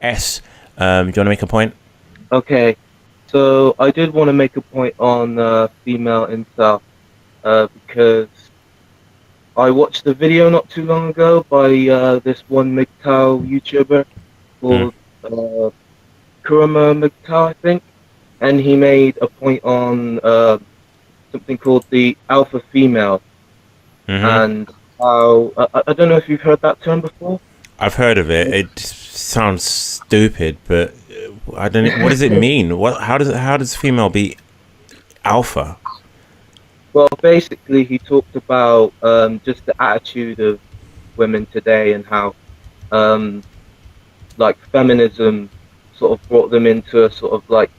S. Do you want to make a point? Okay, so I did want to make a point on female incel because I watched a video not too long ago by this one MGTOW YouTuber Hmm. called Kurama MGTOW, I think, and he made a point on something called the alpha female Mm-hmm. and how I don't know if you've heard that term before. I've heard of it. It sounds stupid, but I don't. What does it mean? What? How does female be alpha? Well, basically, he talked about just the attitude of women today and how um, like feminism sort of brought them into a sort of like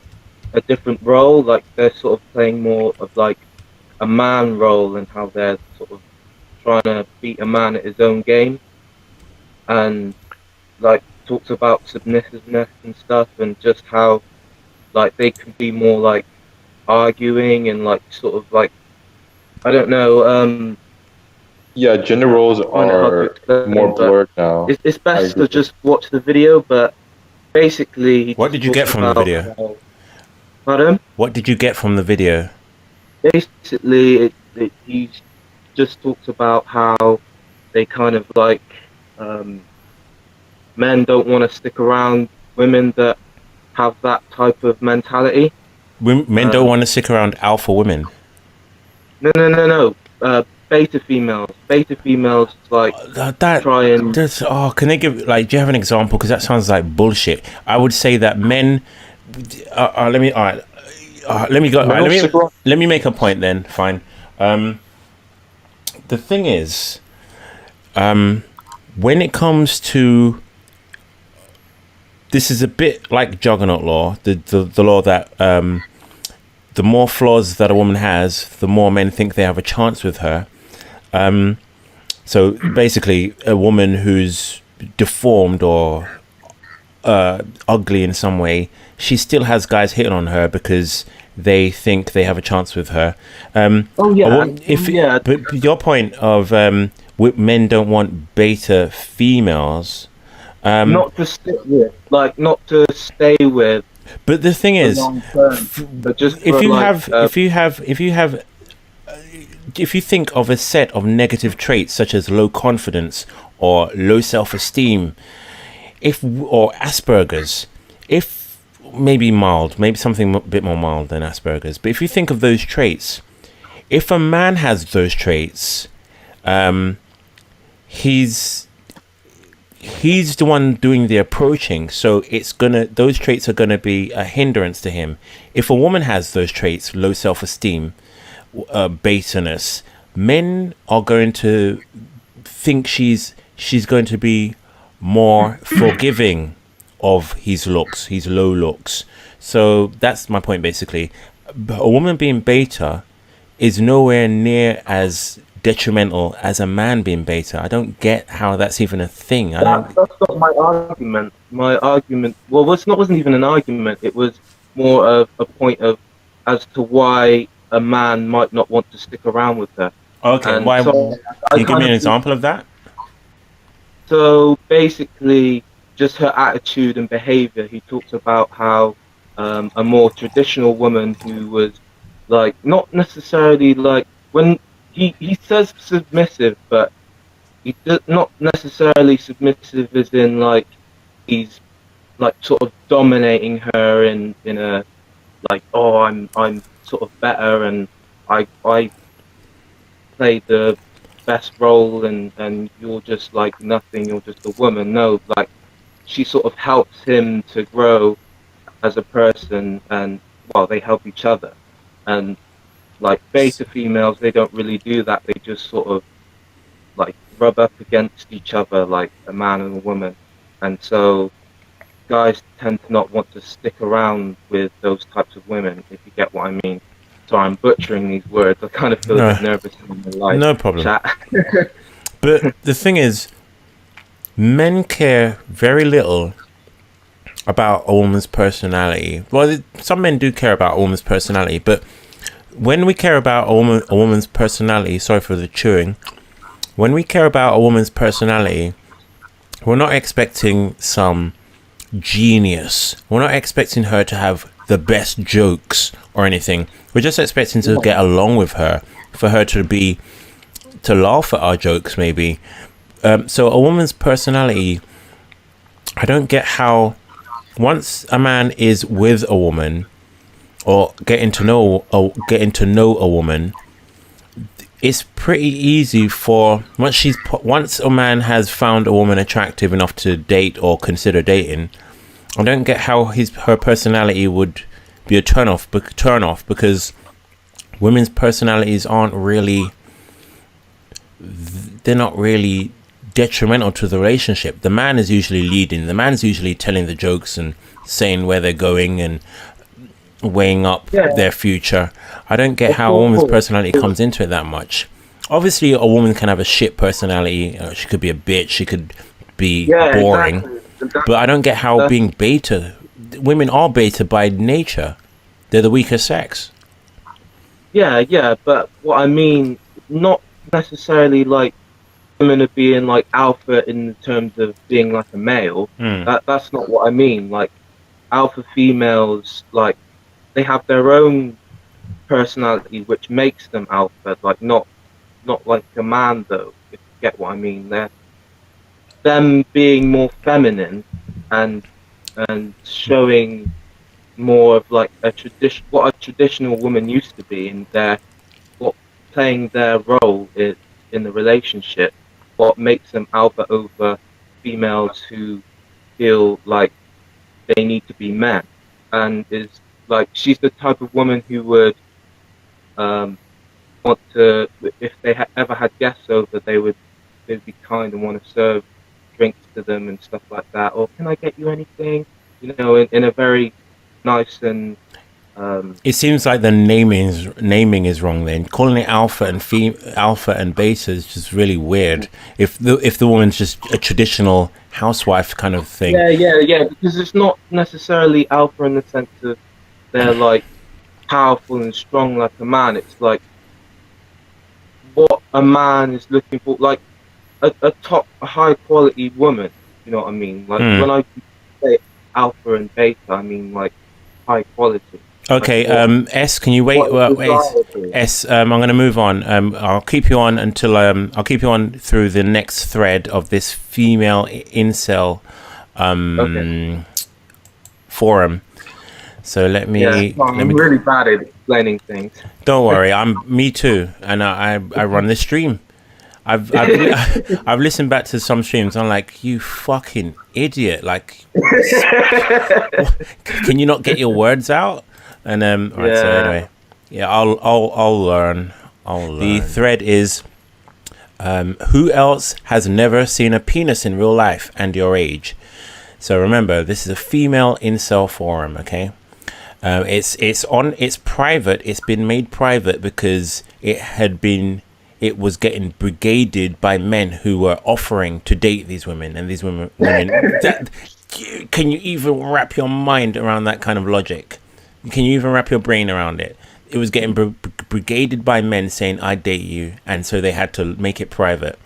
a different role, like they're sort of playing more of like a man role and how they're sort of trying to beat a man at his own game, and like talks about submissiveness and stuff and just how like they can be more like arguing and like sort of like I don't know. Yeah, gender roles I find it hard to are more explain, but blurred now. it's I best to agree. just watch the video. But basically, he What just did you get talks from the about video? how, pardon? What did you get from the video? Basically, he just talks about how they kind of like um, men don't want to stick around women that have that type of mentality. Men don't Um, want to stick around alpha women. no, no, no, no. Beta females. Beta females like That try and that's oh, can they give like? Do you have an example? Because that sounds like bullshit. I would say that men. Let me. All right. Let me go. All Men right, don't stick around. let me make a point then. Fine. The thing is, when it comes to this, is a bit like Juggernaut law. The law that the more flaws that a woman has, the more men think they have a chance with her. So basically, a woman who's deformed or ugly in some way, she still has guys hitting on her because they think they have a chance with her. oh yeah, If yeah. but your point of men don't want beta females, Not to stick with, like not to stay with but the thing for is, long term, but just if for you like have if you think of a set of negative traits such as low confidence or low self-esteem, if or Asperger's, if maybe mild, maybe something a bit more mild than Asperger's, but if you think of those traits, if a man has those traits, he's the one doing the approaching, so those traits are gonna be a hindrance to him. If a woman has those traits, low self-esteem, baseness, men are going to think she's going to be more forgiving of his looks, his low looks. So that's my point basically. A woman being beta is nowhere near as detrimental as a man being beta. I don't get how that's even a thing. I don't. that's not my argument. My argument, well, wasn't even an argument. It was more of a point of as to why a man might not want to stick around with her. Okay, And why? so Can I you give kind me an of example of that? so basically just her attitude and behavior. He talks about how a more traditional woman who was like not necessarily like when he says submissive, but he does not necessarily submissive as in like he's like sort of dominating her in a like oh I'm sort of better and I play the best role and you're just like nothing, you're just a woman. No, like she sort of helps him to grow as a person and well they help each other. And like beta females they don't really do that. They just sort of like rub up against each other like a man and a woman. And so guys tend to not want to stick around with those types of women, if you get what I mean. Sorry, I'm butchering these words. I kind of feel a No, bit nervous in my live no problem. chat. But the thing is, men care very little about a woman's personality. Well, some men do care about a woman's personality, but when we care about a woman's personality, sorry for the chewing, when we care about a woman's personality, we're not expecting some genius. We're not expecting her to have the best jokes or anything. We're just expecting to get along with her, for her to laugh at our jokes, maybe. So a woman's personality, I don't get how, once a man is with a woman or getting to know a woman, it's pretty easy for once a man has found a woman attractive enough to date or consider dating. I don't get how her personality would be a turn off, because women's personalities aren't really, they're not really detrimental to the relationship. The man is usually leading. The man's usually telling the jokes and saying where they're going and weighing up their future. I don't get how a woman's personality comes into it that much. Obviously, a woman can have a shit personality. She could be a bitch. She could be boring. Exactly. But I don't get how being beta. Women are beta by nature. They're the weaker sex. Yeah, but what I mean, not necessarily like women are being like alpha in terms of being like a male. That's not what I mean. Like alpha females, like they have their own personality which makes them alpha, like not like a man though, if you get what I mean. They're them being more feminine and showing more of like what a traditional woman used to be, and playing their role in the relationship, what makes them alpha over females who feel like they need to be men. And is like, she's the type of woman who would want to, if they ever had guests over, they'd be kind and want to serve drinks to them and stuff like that, or can I get you anything, you know, in a very nice and it seems like the naming is wrong. Then calling it alpha and beta is just really weird. If the woman's just a traditional housewife kind of thing. Yeah, because it's not necessarily alpha in the sense of they're like powerful and strong like a man. It's like what a man is looking for, like a high quality woman. You know what I mean? Like when I say alpha and beta, I mean like high quality. Okay, S, can you wait? S, I'm going to move on. I'll keep you on until I'll keep you on through the next thread of this female incel forum. So let me. I'm really bad at explaining things. Don't worry, me too, and I run the stream. I've listened back to some streams. I'm like, you fucking idiot! Like, can you not get your words out? And right, so anyway, I'll learn. The thread is who else has never seen a penis in real life and your age? So remember, this is a female incel forum, okay? It's private. It's been made private because it was getting brigaded by men who were offering to date these women, and these women can you even wrap your mind around that kind of logic? Can you even wrap your brain around it? It was getting brigaded by men saying, I date you. And so they had to make it private.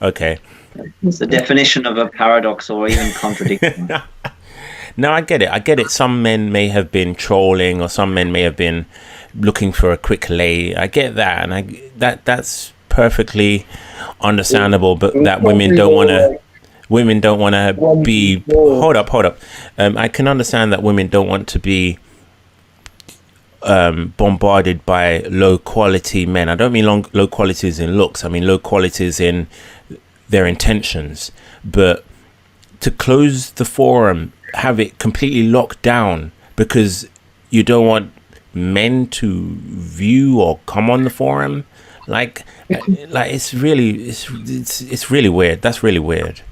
Okay. It's the definition of a paradox or even contradiction. No, I get it. Some men may have been trolling, or some men may have been looking for a quick lay. I get that. And that's perfectly understandable. But that women don't want to be... Hold up. I can understand that women don't want to be bombarded by low quality men. I don't mean low qualities in looks. I mean low qualities in their intentions. But to close the forum, have it completely locked down because you don't want men to view or come on the forum, like it's really weird. That's really weird.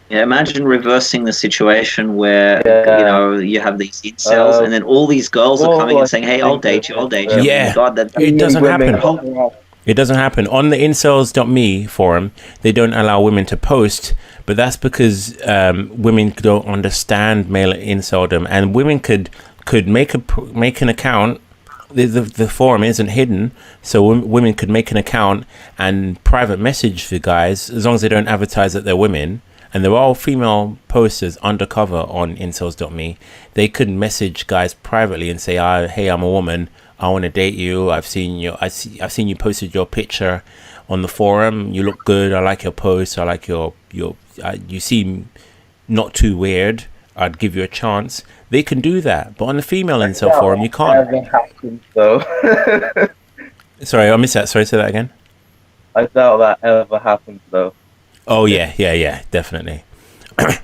Yeah, imagine reversing the situation where you have these incels and then all these girls are coming and saying, "Hey, I'll date you." Yeah, God, it doesn't happen. It doesn't happen on the incels.me forum. They don't allow women to post, but that's because women don't understand male inceldom, and women could make an account. The forum isn't hidden, so women could make an account and private message the guys as long as they don't advertise that they're women. and there are female posters undercover on incels.me. They could message guys privately and say, hey, I'm a woman, I want to date you, I've seen you posted your picture on the forum, you look good, I like your post, I like your you seem not too weird, I'd give you a chance. They can do that, but on the female incel forum you can't. Never happened though. Sorry, I missed that. Sorry, say that again. I doubt that ever happened though. Oh yeah, definitely.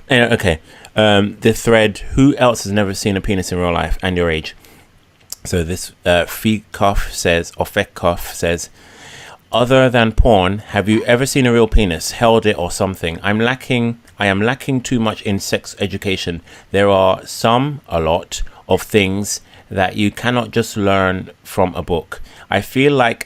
Okay, the thread, who else has never seen a penis in real life and your age? So this Fekov says, other than porn, have you ever seen a real penis, held it or something? I am lacking too much in sex education. There are a lot of things that you cannot just learn from a book. I feel I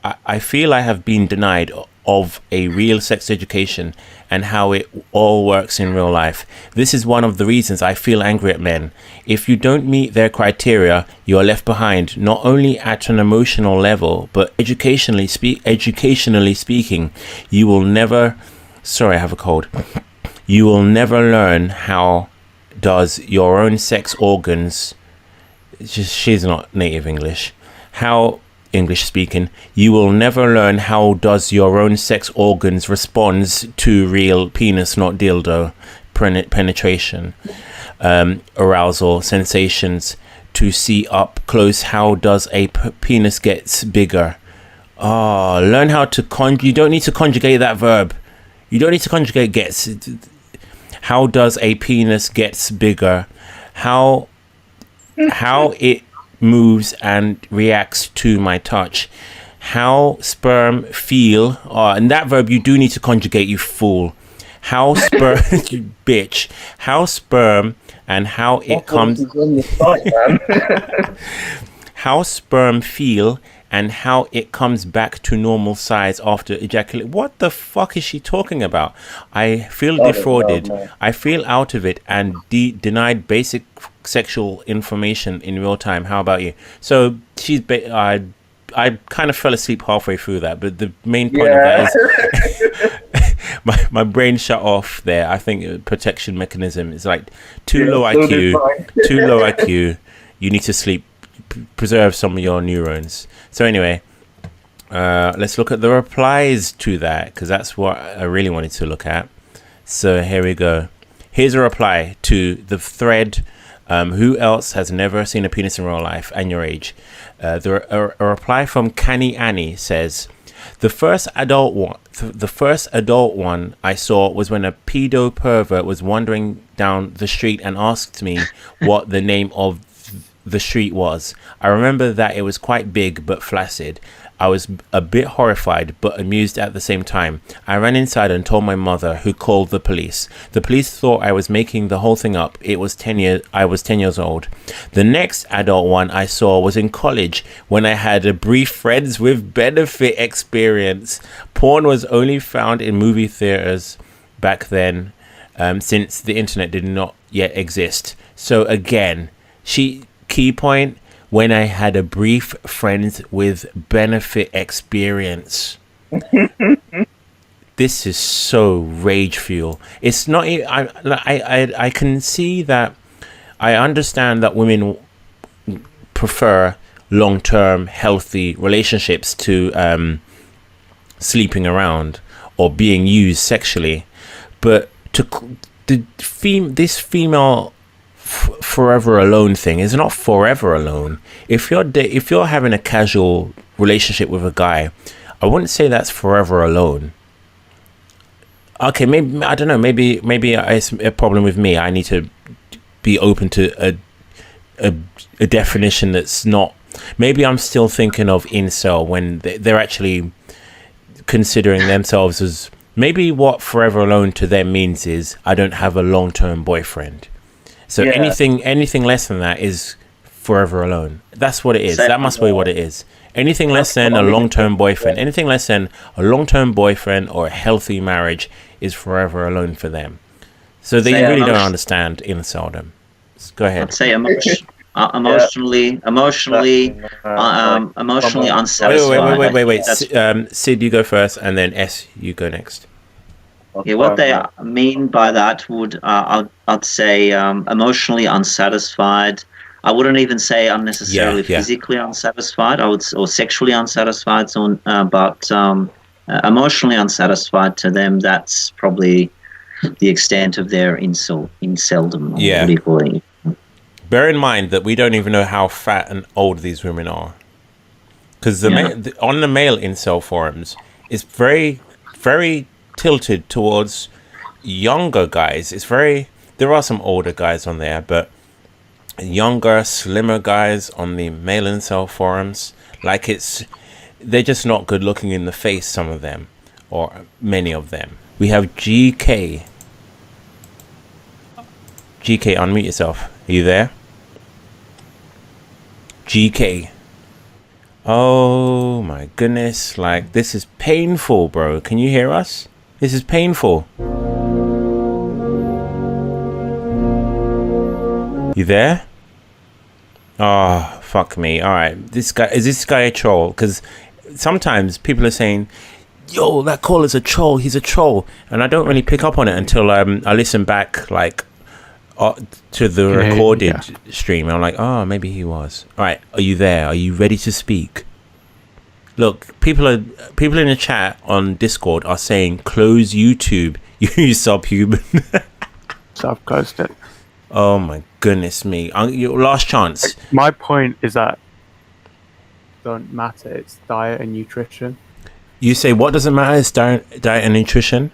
have been denied of a real sex education and how it all works in real life. This is one of the reasons I feel angry at men. If you don't meet their criteria, you are left behind, not only at an emotional level, but educationally speaking, you will never... Sorry, I have a cold. You will never learn how does your own sex organs... She's not native English. How... English speaking, you will never learn how does your own sex organs responds to real penis, not dildo, penetration, arousal, sensations, to see up close how does a penis gets bigger. Learn how to you don't need to conjugate that verb. You don't need to conjugate gets. How does a penis gets bigger? How it moves and reacts to my touch, how sperm feel, and that verb you do need to conjugate, you fool. How sperm you bitch, how sperm and how it comes how sperm feel and how it comes back to normal size after ejaculate. What the fuck is she talking about? I feel defrauded. I feel out of it and denied basic sexual information in real time. How about you? So she's I kind of fell asleep halfway through that, but the main point of that is my brain shut off there. I think protection mechanism is like too low IQ. You need to sleep, preserve some of your neurons. So anyway, let's look at the replies to that, because that's what I really wanted to look at. So here we go. Here's a reply to the thread, who else has never seen a penis in real life and your age? A reply from Canny Annie says, the first adult one I saw was when a pedo pervert was wandering down the street and asked me what the name of the street was. I remember that it was quite big but flaccid. I was a bit horrified but amused at the same time. I ran inside and told my mother, who called the police. The police thought I was making the whole thing up. I was 10 years old. The next adult one I saw was in college when I had a brief friends with benefit experience. Porn was only found in movie theaters back then, since the internet did not yet exist. So again, key point, when I had a brief friends with benefit experience. This is so rage fuel. It's not. I can see that. I understand that women prefer long-term healthy relationships to sleeping around or being used sexually, but this female forever alone thing is not forever alone. If you're having a casual relationship with a guy, I wouldn't say that's forever alone. Okay, maybe I don't know. Maybe it's a problem with me. I need to be open to a definition that's not. Maybe I'm still thinking of incel when they're actually considering themselves as, maybe what forever alone to them means is I don't have a long-term boyfriend. So anything less than that is forever alone. That's what it is. That must be what it is. Anything less than a long-term boyfriend, anything less than a long-term boyfriend or a healthy marriage is forever alone for them. So they really don't understand inceldom. Go ahead. I'd say emotionally unsatisfied. Wait. Sid, you go first, and then S, you go next. Yeah, what they mean by that would, I'd say, emotionally unsatisfied. I wouldn't even say unnecessarily physically unsatisfied. Or sexually unsatisfied. So, but emotionally unsatisfied to them. That's probably the extent of their inceldom. Yeah. What do you call it? Bear in mind that we don't even know how fat and old these women are, because on the male incel forums, it's very, very tilted towards younger guys. There are some older guys on there, but younger, slimmer guys on the male incel forums, like they're just not good looking in the face, some of them, or many of them. We have GK. GK, unmute yourself. Are you there? GK. Oh my goodness, like this is painful, bro. Can you hear us? This is painful. You there? Oh, fuck me. Alright, is this guy a troll? Because sometimes people are saying, yo, that caller's a troll, he's a troll. And I don't really pick up on it until I listen back, like, to the recorded stream. I'm like, oh, maybe he was. Alright, are you there? Are you ready to speak? Look, people in the chat on Discord are saying, close YouTube, you subhuman. So I've closed it. Oh my goodness me. Your last chance. My point is that don't matter. It's diet and nutrition. You say what doesn't matter? It's diet and nutrition?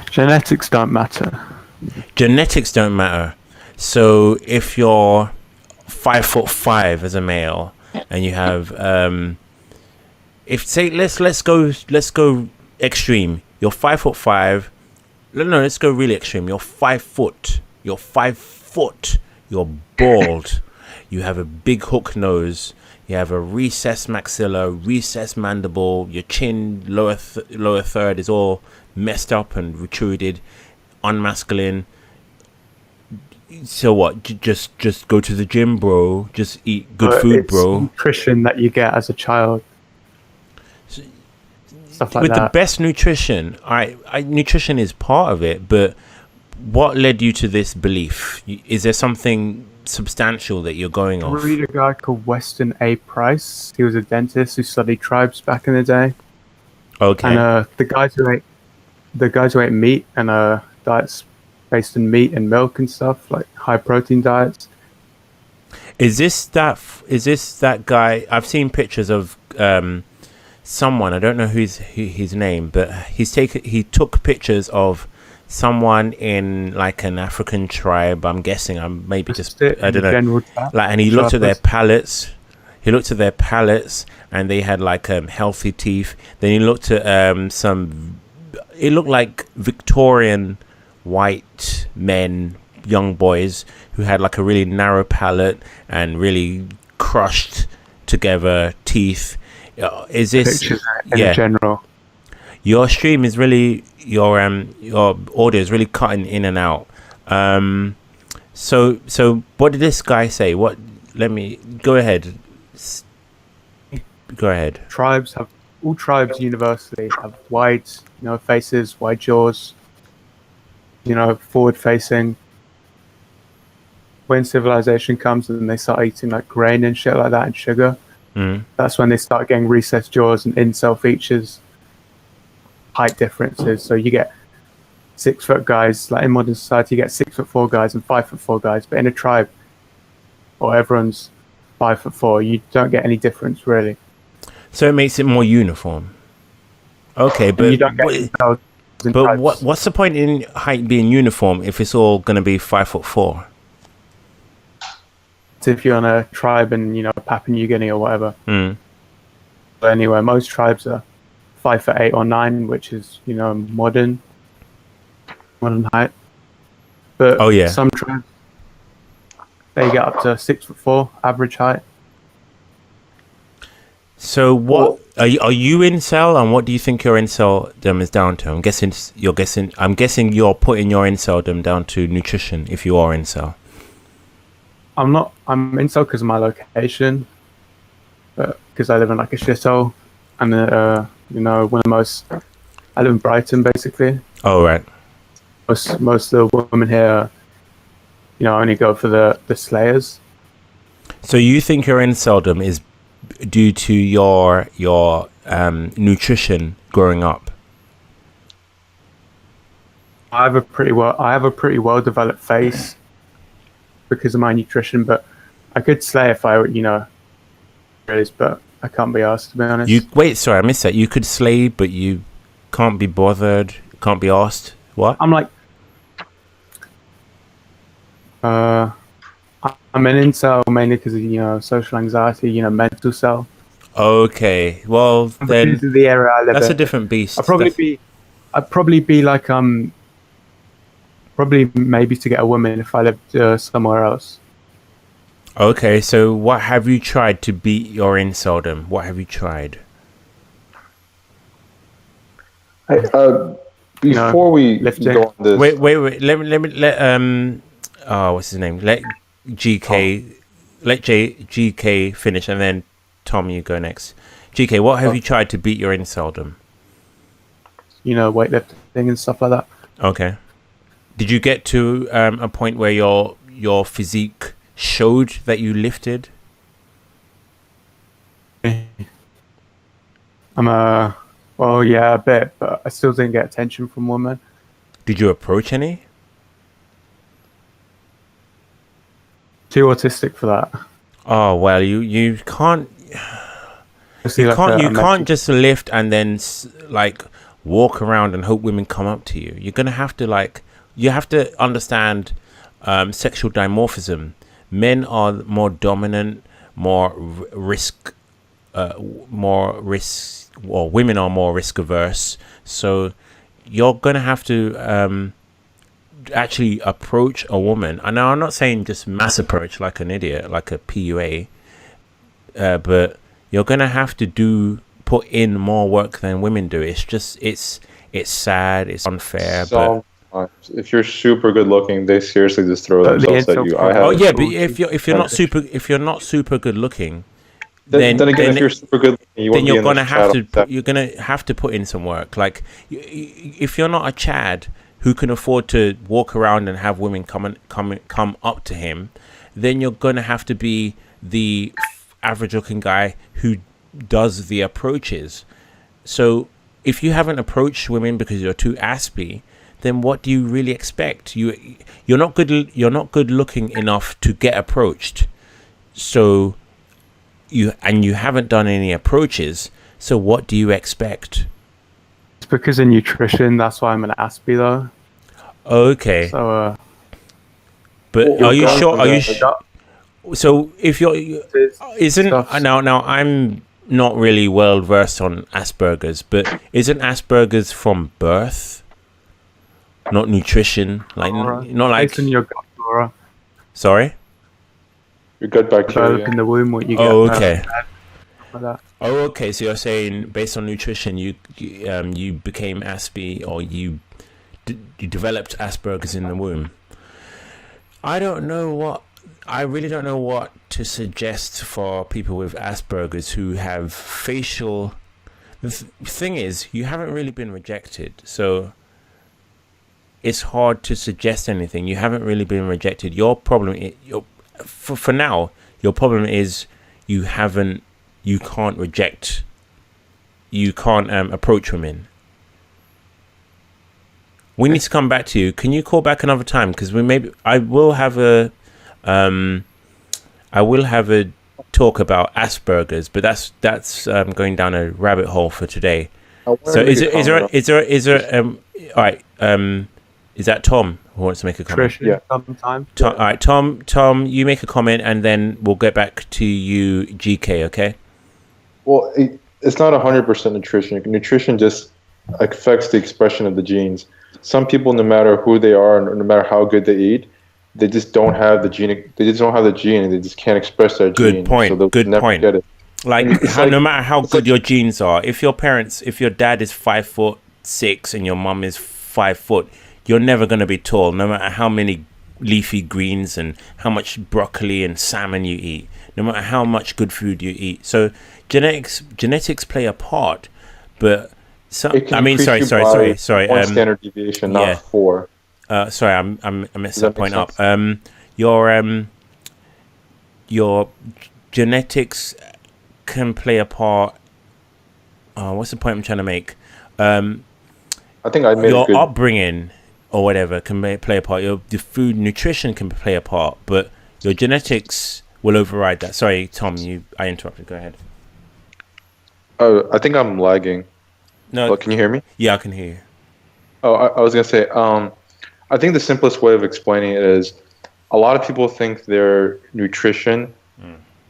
Genetics don't matter. Genetics don't matter. So if you're 5'5" as a male and you have let's go extreme. You're 5'5". No, let's go really extreme. You're 5 foot. You're 5 foot. You're bald. You have a big hook nose. You have a recessed maxilla, recessed mandible. Your chin, lower third is all messed up and protruded, unmasculine. So what? Just go to the gym, bro. Just eat good food, it's bro. Nutrition that you get as a child. Stuff like with that. The best nutrition, nutrition is part of it, but what led you to this belief? Is there something substantial that you're going off? Read a guy called Weston A. Price. He was a dentist who studied tribes back in the day. Okay. And the guys who ate meat and diets based on meat and milk and stuff, like high protein diets. Is this that guy? I've seen pictures of someone. I don't know his name, but he took pictures of someone in like an African tribe. I'm guessing. I'm maybe just I don't know. Like, and he looked at their palates. He looked at their palates, and they had like healthy teeth. Then he looked at some. It looked like Victorian white men, young boys who had like a really narrow palate and really crushed together teeth. Is this in general? Your stream is really your audio is really cutting in and out. So what did this guy say? What? Let me go ahead. Go ahead. All tribes universally have wide, faces, wide jaws. Forward facing. When civilization comes and they start eating like grain and shit like that and sugar, that's when they start getting recessed jaws and incel features, height differences. So you get 6 foot guys, like in modern society, you get 6'4" guys and 5'4" guys, but in a tribe, or everyone's 5'4", you don't get any difference really. So it makes it more uniform. Okay, but you don't get but what's the point in height being uniform if it's all going to be 5'4"? If you're on a tribe in Papua New Guinea or whatever. But anyway, most tribes are 5'8" or 9", which is modern height. But some tribes they get up to 6'4" average height. So what are you incel, and what do you think your inceldom is down to? I'm guessing you're putting your inceldom down to nutrition if you are incel. I'm incel because of my location, because I live in like a shithole, and one of the most I live in Brighton, basically. Oh, right. Most of the women here, only go for the slayers. So you think your inceldom is due to your nutrition growing up? I have a pretty well developed face because of my nutrition, but I could slay if I, but I can't be asked, to be honest. Sorry, I missed that. You could slay, but you can't be bothered, can't be asked. What? I'm like, I'm an incel mainly because of, social anxiety, mental cell. Okay, well then This is the area I live that's in. a different beast. I'd probably be like, probably maybe to get a woman if I lived somewhere else. Okay, so what have you tried to beat your inceldom? What have you tried? Before we lifting. go on this, Wait. Let what's his name? Let GK finish, and then Tom, you go next. GK, what have you tried to beat your inceldom? Weightlifting and stuff like that. Okay. Did you get to a point where your physique showed that you lifted? Well, yeah, a bit, but I still didn't get attention from women. Did you approach any? Too autistic for that. Oh well, you can't. You can't just lift and then like walk around and hope women come up to you. You're gonna have to you have to understand sexual dimorphism. Men are more dominant, more risk, or women are more risk averse. So you're gonna have to actually approach a woman. And now I'm not saying just mass approach like an idiot, like a PUA, but you're gonna have to put in more work than women do. It's just it's sad, it's unfair. Sometimes, if you're super good looking, they seriously just throw themselves at you. But if you're not super good looking, then if you're super good looking, you're gonna have to put in some work. Like if you're not a Chad who can afford to walk around and have women come up to him, then you're gonna have to be the average looking guy who does the approaches. So if you haven't approached women because you're too aspy, then what do you really expect? You're not good looking enough to get approached. So you haven't done any approaches. So what do you expect? It's because of nutrition. That's why I'm an aspy though. Okay. So but are you sure? So if now I'm not really well versed on Asperger's, but isn't Asperger's from birth? Not nutrition, not like based on your gut flora. Sorry, your gut bacteria in the womb. What you get? Okay. Like that. Oh, okay. So you're saying based on nutrition, you became Aspie, or you developed Asperger's in the womb. I really don't know what to suggest for people with Asperger's who have facial. The thing is, you haven't really been rejected, so it's hard to suggest anything. You haven't really been rejected. Your problem, for now, your problem is you can't approach women. We need to come back to you. Can you call back another time? Because I will have a talk about Asperger's, but that's going down a rabbit hole for today. So is there all right, is that Tom who wants to make a comment? Yeah. Sometime. All right, Tom, you make a comment and then we'll get back to you, GK, okay? Well, it's not 100% nutrition. Nutrition just affects the expression of the genes. Some people, no matter who they are and no matter how good they eat, they just don't have the gene. They just don't have the gene, and they just can't express their gene. Good point. So Good never point. Get it. No matter how good your genes are, if your dad is 5'6" and your mum is 5 foot, you're never going to be tall, no matter how many leafy greens and how much broccoli and salmon you eat, no matter how much good food you eat. So genetics play a part, but So It can I mean, increase sorry, you by sorry. one standard deviation, yeah. not 4. Sorry, I messed that point up. sense? Your genetics can play a part. What's the point I'm trying to make? I think I made Your a good. upbringing or whatever can play a part. The food nutrition can play a part, but your genetics will override that. Sorry, Tom, I interrupted. Go ahead. Oh, I think I'm lagging. No, Look, can you hear me? yeah, I can hear you. Oh, I was gonna say. I think the simplest way of explaining it is, a lot of people think their nutrition,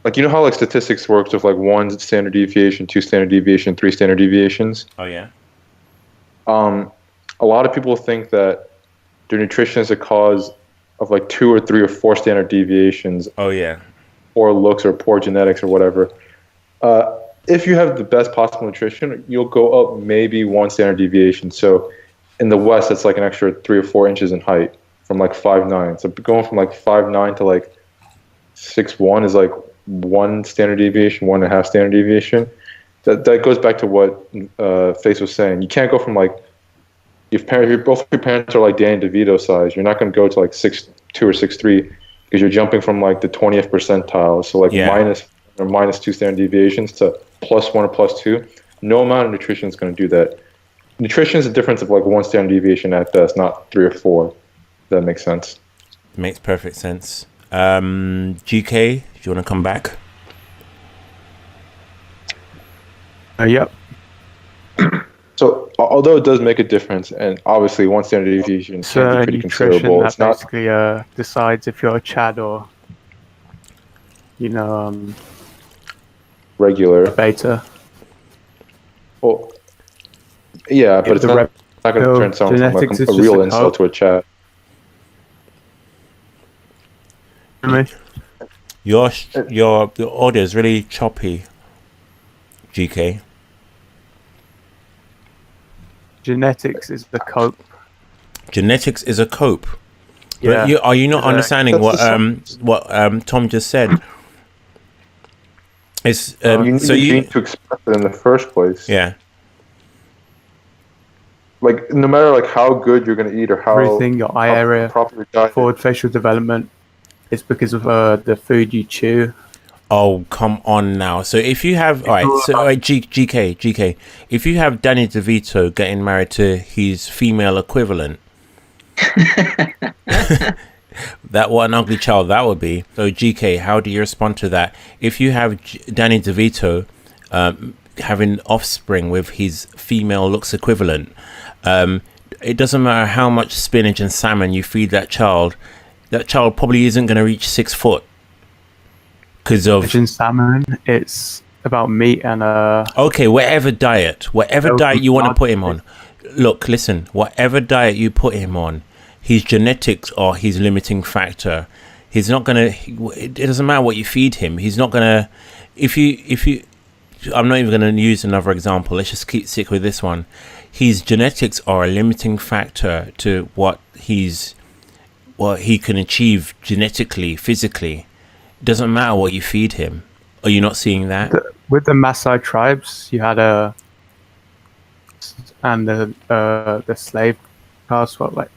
like you know how like statistics works with like 1 standard deviation, 2 standard deviation, 3 standard deviations. Oh yeah. A lot of people think that their nutrition is a cause of like 2 or 3 or 4 standard deviations. Oh yeah. Poor looks or poor genetics or whatever. If you have the best possible nutrition, you'll go up maybe 1 standard deviation. So in the West, it's like an extra 3 or 4 inches in height from like 5'9". So going from like 5'9" to like 6'1" is like 1 standard deviation, 1.5 standard deviation. That goes back to what Face was saying. You can't go from like, if both your parents are like Danny DeVito size, you're not going to go to like 6'2" or 6'3", because you're jumping from like the 20th percentile. So like minus 2 standard deviations to +1 or +2. No amount of nutrition is going to do that. Nutrition is a difference of like 1 standard deviation at best, not 3 or 4. That makes sense. Makes perfect sense. GK, do you want to come back? Yep. So although it does make a difference, and obviously 1 standard deviation can be pretty nutrition considerable, that it's not basically decides if you're a Chad or, regular. beta. Well, yeah, but it's not going to turn someone from like genetics a is real just a incel code. to a chat. Your audio is really choppy, GK. Genetics is the cope. Genetics is a cope. Yeah. But are you not understanding what That's Tom just said? It's You need the gene to express it in the first place. yeah. Like no matter like how good you're going to eat or how Everything, your eye area, proper diet. forward facial development, is because of the food you chew. Oh, come on now. So if you have GK, if you have Danny DeVito getting married to his female equivalent, that what an ugly child that would be. So GK, how do you respond to that? If you have Danny DeVito having offspring with his female looks equivalent, it doesn't matter how much spinach and salmon you feed that child probably isn't going to reach 6 foot. Because of Fish and salmon, it's about meat and okay, whatever diet you want to put him on. Look, listen, whatever diet you put him on, his genetics are his limiting factor. He's not gonna. It doesn't matter what you feed him. He's not gonna. If you, I'm not even gonna use another example. Let's just stick with this one. His genetics are a limiting factor to what he can achieve genetically, physically. It doesn't matter what you feed him. Are you not seeing that? with the Maasai tribes, you had the slave caste, what like.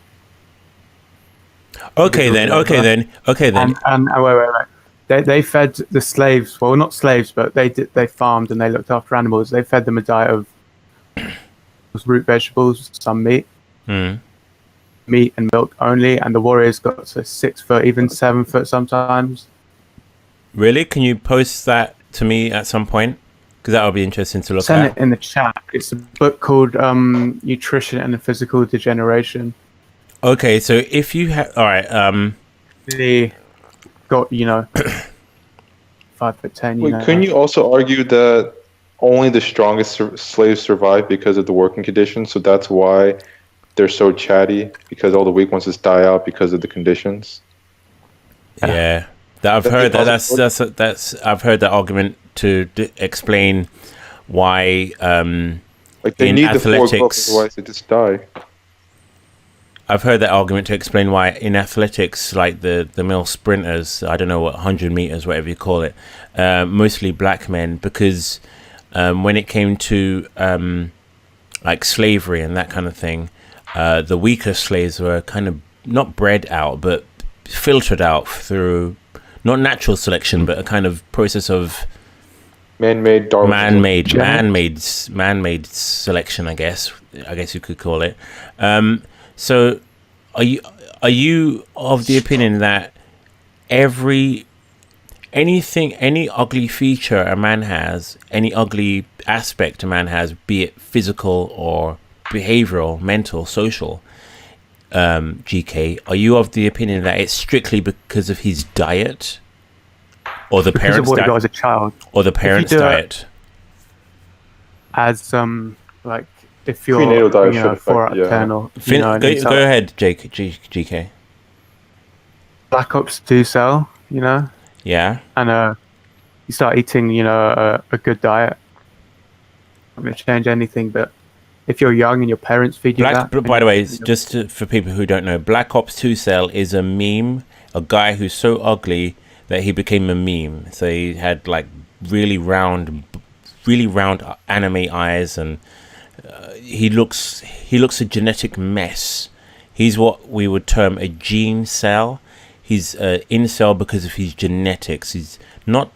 Okay then. And wait. They fed the slaves. Well, not slaves, but they farmed and they looked after animals. They fed them a diet of root vegetables, some meat, meat and milk only. And the warriors got to 6 foot, even 7 foot sometimes. Really? Can you post that to me at some point? Because that would be interesting to look Send at. it in the chat. It's a book called Nutrition and Physical Degeneration. Okay, so if you have, all right, They got 5'10". Wait, couldn't you also argue that only the strongest slaves survive because of the working conditions? So that's why they're so chatty, because all the weak ones just die out because of the conditions. yeah, I've heard that. That's I've heard that argument to explain why. Like they in need athletics, the 4 gloves, otherwise they just die. I've heard that argument to explain why in athletics, like the male sprinters, I don't know what 100 meters, whatever you call it, mostly black men, because when it came to like slavery and that kind of thing, the weaker slaves were kind of not bred out, but filtered out through not natural selection, but a kind of process of man-made Darwinism. man-made selection, I guess you could call it. So are you of the opinion that any ugly feature a man has, any ugly aspect a man has, be it physical or behavioral, mental, social, GK, are you of the opinion that it's strictly because of his diet, or the parents' diet, as a child, or the parents' diet? As like if you're prenatal diet eternal. Go ahead, GK. Black Ops 2 cell, Yeah. And you start eating, a good diet. I'm going to change anything, but if you're young and your parents feed you that... By the way, for people who don't know, Black Ops 2 Cell is a meme, a guy who's so ugly that he became a meme. So he had like really round anime eyes, and he looks a genetic mess. He's what we would term a gene cell. He's incel because of his genetics. He's not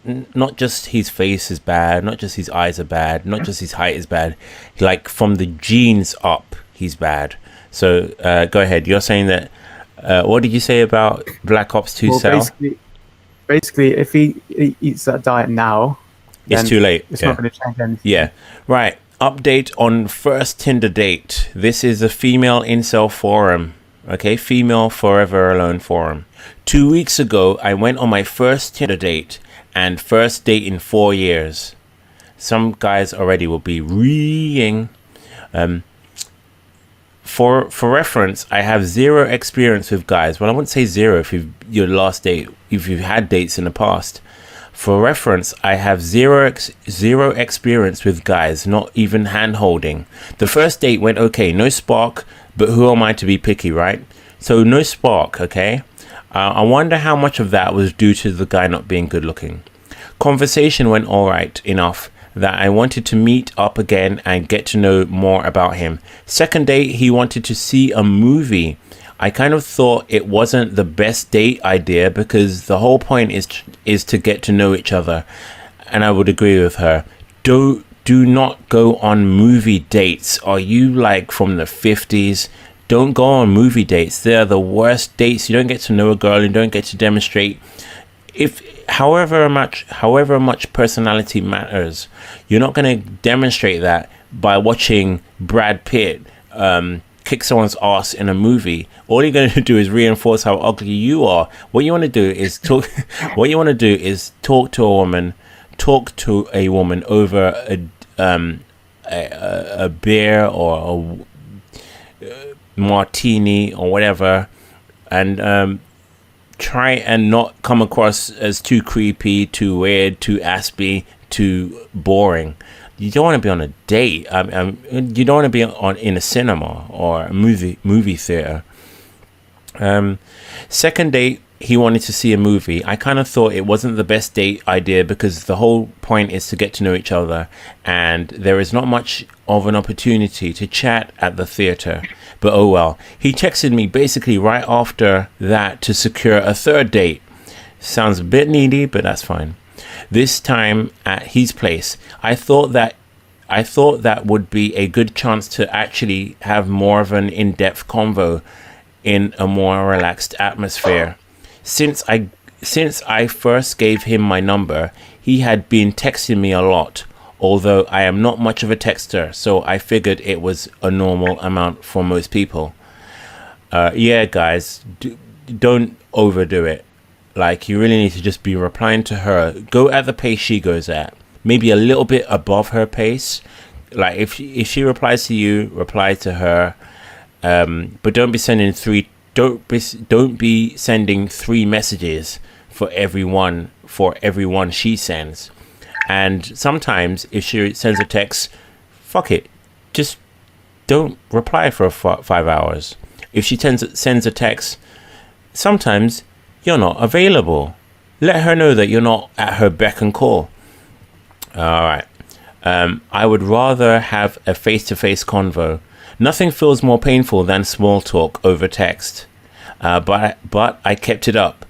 just his face is bad, not just his eyes are bad, not just his height is bad. Like from the genes up, he's bad. So go ahead. You're saying that. What did you say about Black Ops 2 Cell? Basically, if he eats that diet now, it's too late. It's not going to change anything. Yeah. Right. Update on first Tinder date. This is a female incel forum. Okay, female forever alone forum. 2 weeks ago, I went on my first Tinder date, and first date in 4 years. Some guys already will be reeing. For reference, I have zero experience with guys. Well, I wouldn't say zero if you've had dates in the past. For reference, I have zero experience with guys, not even hand holding. The first date went okay, no spark, but who am I to be picky, right? So no spark, okay? I wonder how much of that was due to the guy not being good looking. Conversation went all right enough that I wanted to meet up again and get to know more about him. Second date, he wanted to see a movie. I kind of thought it wasn't the best date idea because the whole point is to get to know each other. And I would agree with her. Do not go on movie dates. Are you like from the 50s? Don't go on movie dates. They're the worst dates. You don't get to know a girl. You don't get to demonstrate. However much personality matters, you're not going to demonstrate that by watching Brad Pitt kick someone's ass in a movie. All you're going to do is reinforce how ugly you are. What you want to do is talk. What you want to do is talk to a woman over a beer or a martini or whatever, and try and not come across as too creepy, too weird, too aspy, too boring. You don't want to be on a date. You don't want to be in a cinema or a movie theater. Second date, he wanted to see a movie. I kind of thought it wasn't the best date idea because the whole point is to get to know each other, and there is not much of an opportunity to chat at the theater. But oh well. He texted me basically right after that to secure a third date. Sounds a bit needy, but that's fine. This time at his place. I thought that would be a good chance to actually have more of an in-depth convo in a more relaxed atmosphere. Since I first gave him my number, he had been texting me a lot, although I am not much of a texter, so I figured it was a normal amount for most people. Yeah, guys, don't overdo it. Like, you really need to just be replying to her. Go at the pace she goes at. Maybe a little bit above her pace. Like, if she replies to you, reply to her. But don't be sending three messages for everyone she sends. And sometimes if she sends a text, fuck it, just don't reply for 5 hours. If she sends a text, sometimes you're not available. Let her know that you're not at her beck and call. All right. I would rather have a face-to-face convo. Nothing feels more painful than small talk over text. But I kept it up,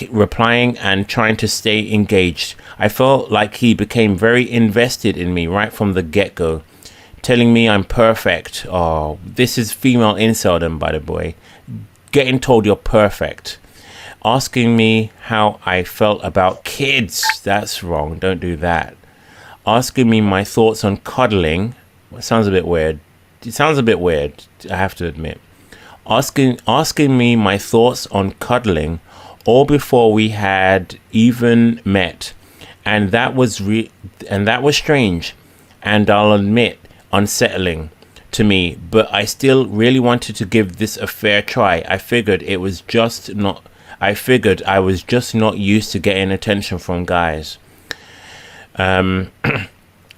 replying and trying to stay engaged. I felt like he became very invested in me right from the get-go, telling me I'm perfect. Oh, this is female inceldom, by the way. Getting told you're perfect. Asking me how I felt about kids. That's wrong. Don't do that. Asking me my thoughts on cuddling. It sounds a bit weird. It sounds a bit weird, I have to admit. Asking me my thoughts on cuddling all before we had even met. And that was strange, and I'll admit unsettling to me, but I still really wanted to give this a fair try. I figured I was just not used to getting attention from guys. I'm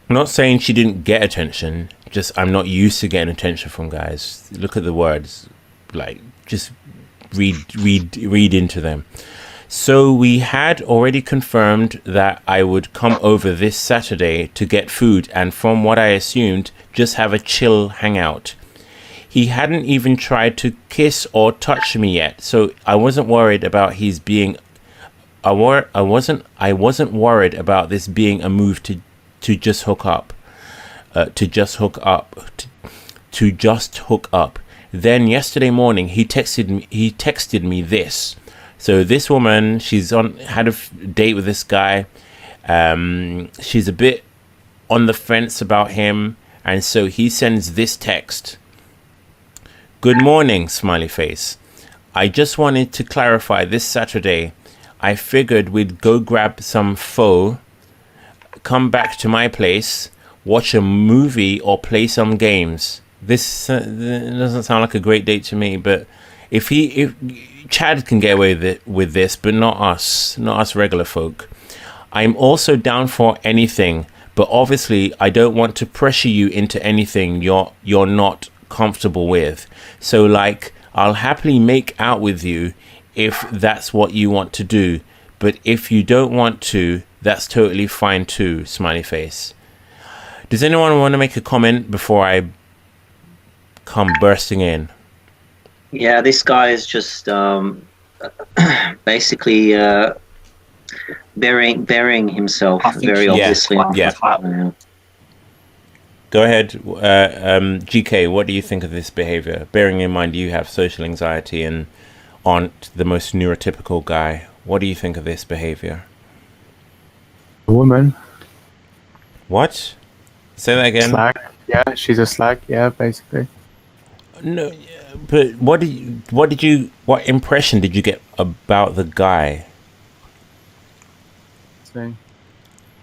not saying she didn't get attention, just I'm not used to getting attention from guys. Look at the words, like just read into them. So we had already confirmed that I would come over this Saturday to get food and, from what I assumed, just have a chill hangout. He hadn't even tried to kiss or touch me yet, so I wasn't worried about his being. I wasn't worried about this being a move to just hook up. To just hook up. Then yesterday morning he texted me this. So this woman, had a date with this guy. She's a bit on the fence about him, and so he sends this text. Good morning, smiley face. I just wanted to clarify this Saturday. I figured we'd go grab some pho, come back to my place, watch a movie or play some games. This doesn't sound like a great date to me, but if Chad can get away with this, but not us regular folk. I'm also down for anything, but obviously I don't want to pressure you into anything you're not comfortable with. So like, I'll happily make out with you if that's what you want to do, but if you don't want to, that's totally fine too, smiley face. Does anyone want to make a comment before I come bursting in? Yeah, this guy is just basically burying himself very obviously. Yeah. Go ahead, GK. What do you think of this behavior? Bearing in mind you have social anxiety and aren't the most neurotypical guy. What do you think of this behavior? A woman. What? Say that again. Slag. Yeah, she's a slag. Yeah, basically. No, but what impression did you get about the guy? Thing.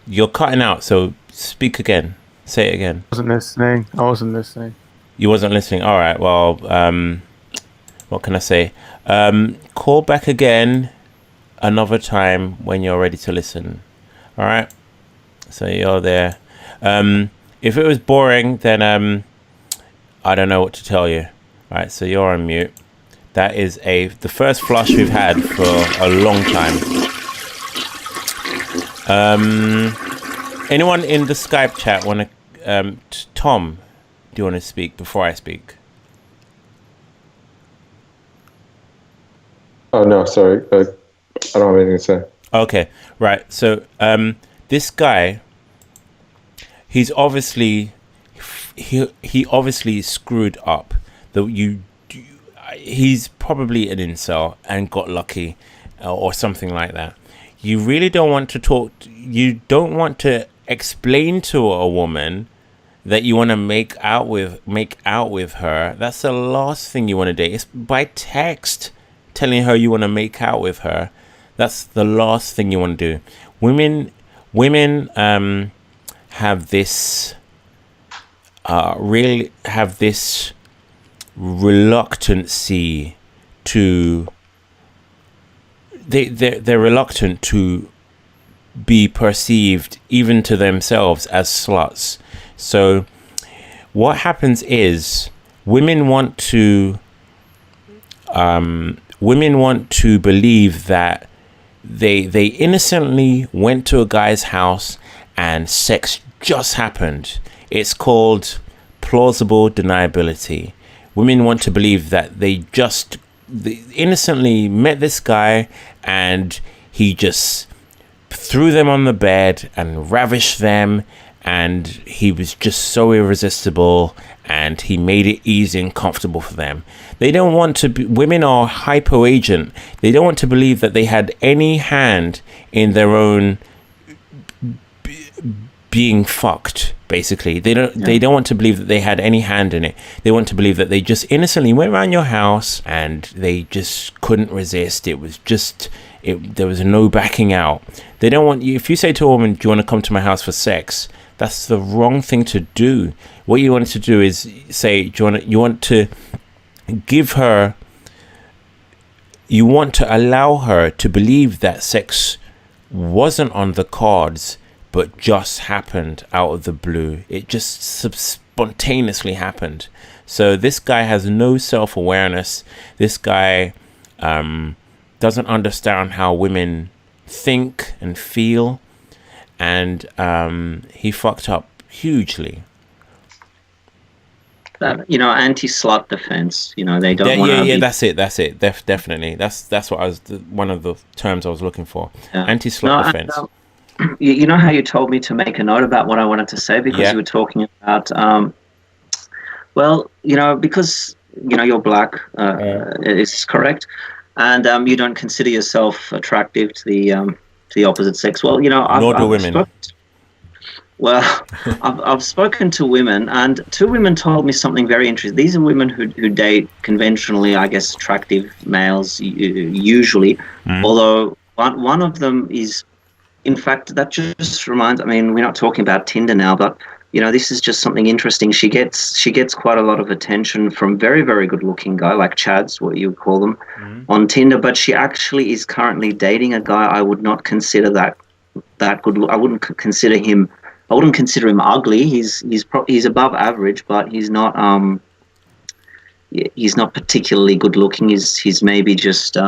You're cutting out, so speak again. Say it again. I wasn't listening. You wasn't listening. All right. Well, what can I say? Call back again another time when you're ready to listen. All right. So you're there. If it was boring, then I don't know what to tell you. All right. So you're on mute. That is the first flush we've had for a long time. Anyone in the Skype chat want to? Tom, do you want to speak before I speak? Oh no, sorry. I don't have anything to say. Okay, right. So this guy, he's obviously he obviously screwed up. He's probably an incel and got lucky, or something like that. You really don't want to talk. You don't want to explain to a woman that you want to make out with her. That's the last thing you want to do. It's by text telling her you want to make out with her. That's the last thing you want to do. Women have this really have this reluctancy to they're reluctant to be perceived even to themselves as sluts. So what happens is women want to believe that they innocently went to a guy's house and sex just happened. It's called plausible deniability. Women want to believe that they innocently met this guy and he just threw them on the bed and ravished them, and he was just so irresistible and he made it easy and comfortable for them. They don't want to be, women are hypoagent. They don't want to believe that they had any hand in their own being fucked. Basically, they don't want to believe that they had any hand in it. They want to believe that they just innocently went around your house and they just couldn't resist. It was just there was no backing out. They don't want you. If you say to a woman, "Do you want to come to my house for sex?" That's the wrong thing to do. What you want to do is say, you want to give her, you want to allow her to believe that sex wasn't on the cards, but just happened out of the blue. It just spontaneously happened. So this guy has no self-awareness. This guy doesn't understand how women think and feel. And he fucked up hugely. Anti-slut defense. They don't want to. Yeah, that's it. Definitely. That's what one of the terms I was looking for. Yeah. Anti-slut defense. You know how you told me to make a note about what I wanted to say because you were talking about. Because you're black. It's correct, and you don't consider yourself attractive to the opposite sex. Well, nor do women. I've spoken to women, and two women told me something very interesting. These are women who date conventionally, I guess, attractive males usually. Although one of them is, in fact, that just reminds. I mean, we're not talking about Tinder now, but this is just something interesting. She gets quite a lot of attention from very, very good-looking guy like Chads, what you would call them, on Tinder. But she actually is currently dating a guy I would not consider that good. I wouldn't consider him ugly. He's above average, but he's not particularly good looking. He's maybe just.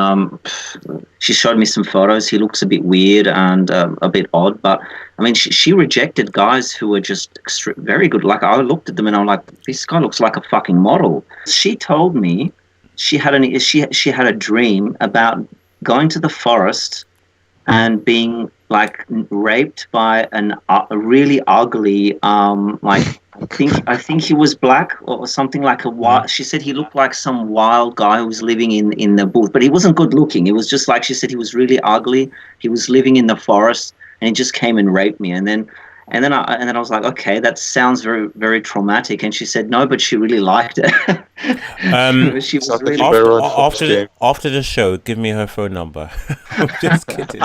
She showed me some photos. He looks a bit weird and a bit odd, but I mean, she rejected guys who were just very good. Like I looked at them and I'm like, this guy looks like a fucking model. She told me she had a dream about going to the forest and being like raped by a really ugly I think he was black or something like a wild. She said he looked like some wild guy who was living in the bush, but he wasn't good looking. It was just like she said he was really ugly. He was living in the forest and he just came and raped me. And then I was like, okay, that sounds very, very traumatic. And she said no, but she really liked it. She was really after the show. Give me her phone number. I'm just kidding.